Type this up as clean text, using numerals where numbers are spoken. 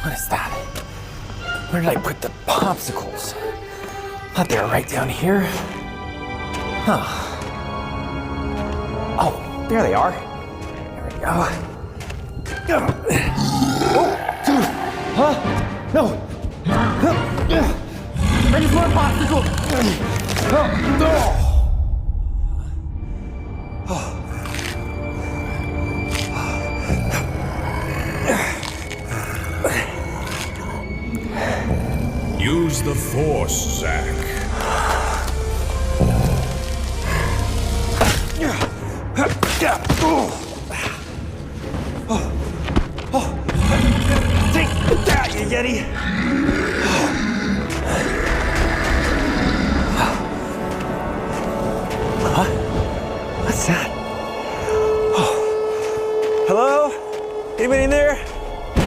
What is that? Where did I put the popsicles? Thought they were right down here. Huh. Oh, there they are. There we go. Oh, dude. Huh? No. I just want a popsicle. No. Use the Force, Zack. Take that, you Yeti!